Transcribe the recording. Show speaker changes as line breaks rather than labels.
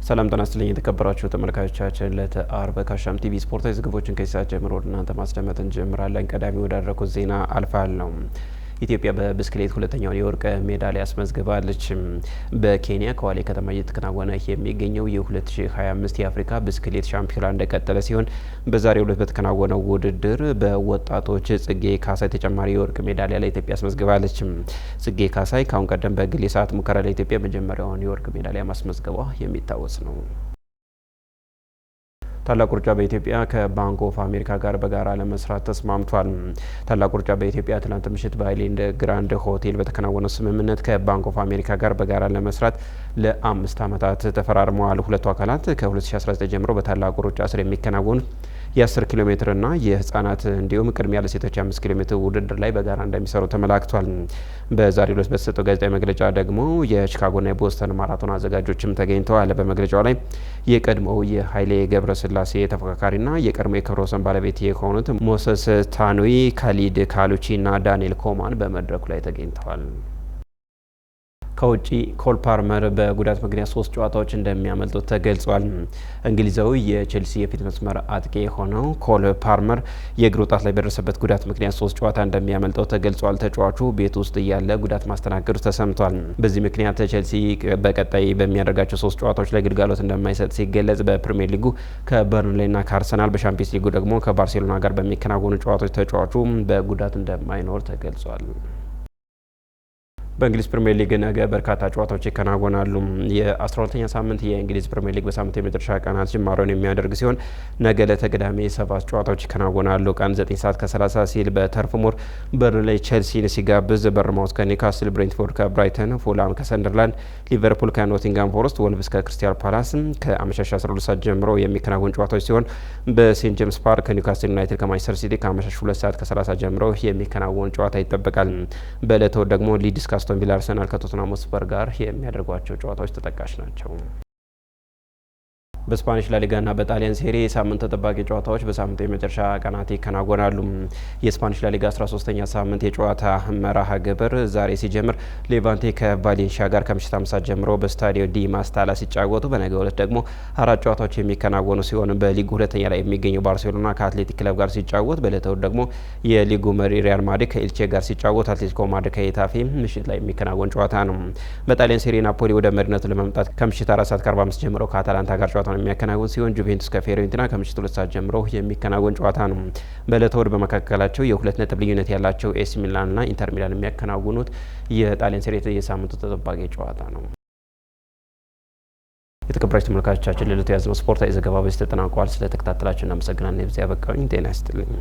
ሰላም ጤና ይስጥልኝ የተከበራችሁ ተመልካቾቻችን ለአርብ ከአሻም ቲቪ ስፖርታዊ ዘገባዎችን ከሰዓት ጀምሮ ወደ እናንተ ማስደመጥ እንጀምራለን። ቀዳሚ ወዳደረኩት ዜና አልፋለሁ። ኢትዮጵያ በብስክሌት ሁለተኛውን የወርቅ ሜዳሊያ አስመዝግባለች። በኬንያ ከዋሌ ከተማ እየተከናወነ የሚገኘው የ2025 የአፍሪካ ብስክሌት ሻምፒዮና እንደቀጠለ ሲሆን በዛሬው ዕለት በተከናወነው ውድድር በወጣቶች ጽጌ ካሳይ ተጨማሪ የወርቅ ሜዳሊያ ለኢትዮጵያ አስመዝግባለች። ጽጌ ካሳይ ከአሁን ቀደም በግል የሰዓት ሙከራ ለኢትዮጵያ መጀመሪያውን የወርቅ ሜዳሊያ ማስመዝገቧ የሚታወስ ነው። ታላቁ ሩጫ በኢትዮጵያ ከባንክ ኦፍ አሜሪካ ጋር በጋራ ለመስራት ተስማምቷል። ታላቁ ሩጫ በኢትዮጵያ ትናንት ምሽት በሃይላንድ ግራንድ ሆቴል በተከናወነው ስምምነት ከባንክ ኦፍ አሜሪካ ጋር በጋራ ለመስራት ለ5 ዓመታት ተፈራርመዋል። ሁለቱ አካላት ከ2019 ጀምሮ በታላቁ ሩጫ ስር የሚከናወኑት የ10 ኪሎ ሜትርና የህጻናት እንዲሁም ቅድሚያ ለሴቶች 5 ኪሎ ሜትር ውድድር ላይ በጋራ እንደሚሰሩ ተመላክቷል። በዛሬው ዕለት በተሰጠው ጋዜጣዊ መግለጫ ደግሞ የቺካጎና የቦስተን ማራቶን አዘጋጆችም ተገኝተዋል። በመግለጫው ላይ የቀድሞው የኃይሌ ገብረስላሴ ተፎካካሪና የቀድሞ የክብረ ወሰን ባለቤት የሆኑት ሞሰስ ታኑይ፣ ካሊድ ካሉቺና ዳንኤል ኮማን በመድረኩ ላይ ተገኝተዋል። ከውጪ ኮል ፓልመር በጉዳት ምክንያት 3 ጨዋታዎች እንደሚያመልጡት ተገልጿል። እንግሊዛዊ የቼልሲ የፊት መስመር አጥቂ የሆነው ኮል ፓልመር የእግር ጣት ላይ በደረሰበት ጉዳት ምክንያት 3 ጨዋታ እንደሚያመልጠው ተገልጿል። ተጫዋቹ ቤት ውስጥ እያለ ጉዳት ማስተናገዱ ተሰምቷል። በዚህ ምክንያት ቼልሲ በቀጣይ በሚያደርጋቸው 3 ጨዋታዎች ላይ ግልጋሎት እንደማይሰጥ ሲገለጽ፣ በፕሪሚየር ሊጉ ከበርንሌይና ከአርሰናል፣ በሻምፒየንስ ሊጉ ደግሞ ከባርሴሎና ጋር በሚከናወኑ ጨዋታዎች ተጫዋቹ በጉዳት እንደማይኖር ተገልጿል። በእንግሊዝ ፕሪሚየር ሊግ ነገ በርካታ ጨዋታዎች ይከናወናሉ። የ12ኛ ሳምንት የእንግሊዝ ፕሪሚየር ሊግ በሳምንቱ የመጨረሻ ቀናት ጅማሮን የሚያደርግ ሲሆን ነገ ለተገዳሚ 7 ጨዋታዎች ይከናወናሉ። ቀን 9 ሰዓት ከ30 ሲል በተርፍ ሙር በርንሌይ ቼልሲን ሲጋብዝ፣ በርንማውዝ ከኒውካስል፣ ብሬንትፎርድ ከብራይተን፣ ፉላም ከሰንደርላንድ፣ ሊቨርፑል ከኖቲንጋም ፎረስት፣ ወልቭስ ከክሪስታል ፓላስ ከአመሻሽ 12 ሰዓት ጀምሮ የሚከናወኑ ጨዋታዎች ሲሆን በሴንት ጄምስ ፓርክ ኒውካስል ዩናይትድ ከማንቸስተር ሲቲ ከአመሻሽ 2 ሰዓት ከ30 ጀምሮ የሚከናወኑ ጨዋታ ይጠበቃል። በዕለተ እሁድ ደግሞ ሊድስ አስቶን ቪላ አርሰናል ከቶተንሃም ሆትስፐር ጋር የሚያደርጓቸው ጨዋታዎች ተጠቃሽ ናቸው። በስፓኒሽ ላሊጋና በጣሊያን ሴሪ የሳምንት ተጠባቂ ጨዋታዎች በሳምንቱ የመጨረሻ ቀናት ይከናወናሉ። የስፓኒሽ ላሊጋ 13ኛ ሳምንት የጨዋታ መርሃ ግብር ዛሬ ሲጀምር ሌቫንቴ ከቫሌንሺያ ጋር ከምሽት 5 ሰዓት ጀምሮ በስታዲዮ ዲ ማስታላ ሲጫወቱ፣ በነገው ዕለት ደግሞ 4 ጨዋታዎች የሚከናወኑ ሲሆን በሊጉ ሁለተኛ ላይ የሚገኘው ባርሴሎና ከአትሌቲክ ክለብ ጋር ሲጫወት፣ በዕለተ እሁድ ደግሞ የሊጉ መሪ ሪያል ማድሪድ ከኤልቼ ጋር ሲጫወት፣ አትሌቲኮ ማድሪድ ከሄታፌ ምሽት ላይ የሚከናወን ጨዋታ ነው። በጣሊያን ሴሪ ናፖሊ ወደ መሪነቱ ለመምጣት ከምሽት 4 ሰዓት ከ45 ጀምሮ ከአታላንታ ጋር ጨዋታ የሚያከናውን ሲሆን ጁቬንቱስ ከፊዮሬንቲና ከምሽቱ 2 ሰዓት ጀምሮ የሚከናወን ጨዋታ ነው። በዕለተ እሁድ በመካከላቸው የ2 ነጥብ ልዩነት ያላቸው ኤሲ ሚላንና ኢንተር ሚላን የሚያከናውኑት የጣሊያን ሴሪ የሳምንቱ ተጠባቂ ጨዋታ ነው። የተከበራችሁ ተመልካቾቻችን ለዕለቱ ያዝነው ስፖርታዊ ዘገባ በዚህ ተጠናቋል። ስለተከታተላችሁ እናመሰግናለን። የብዚያ በቃኝ። ጤና ይስጥልኝ።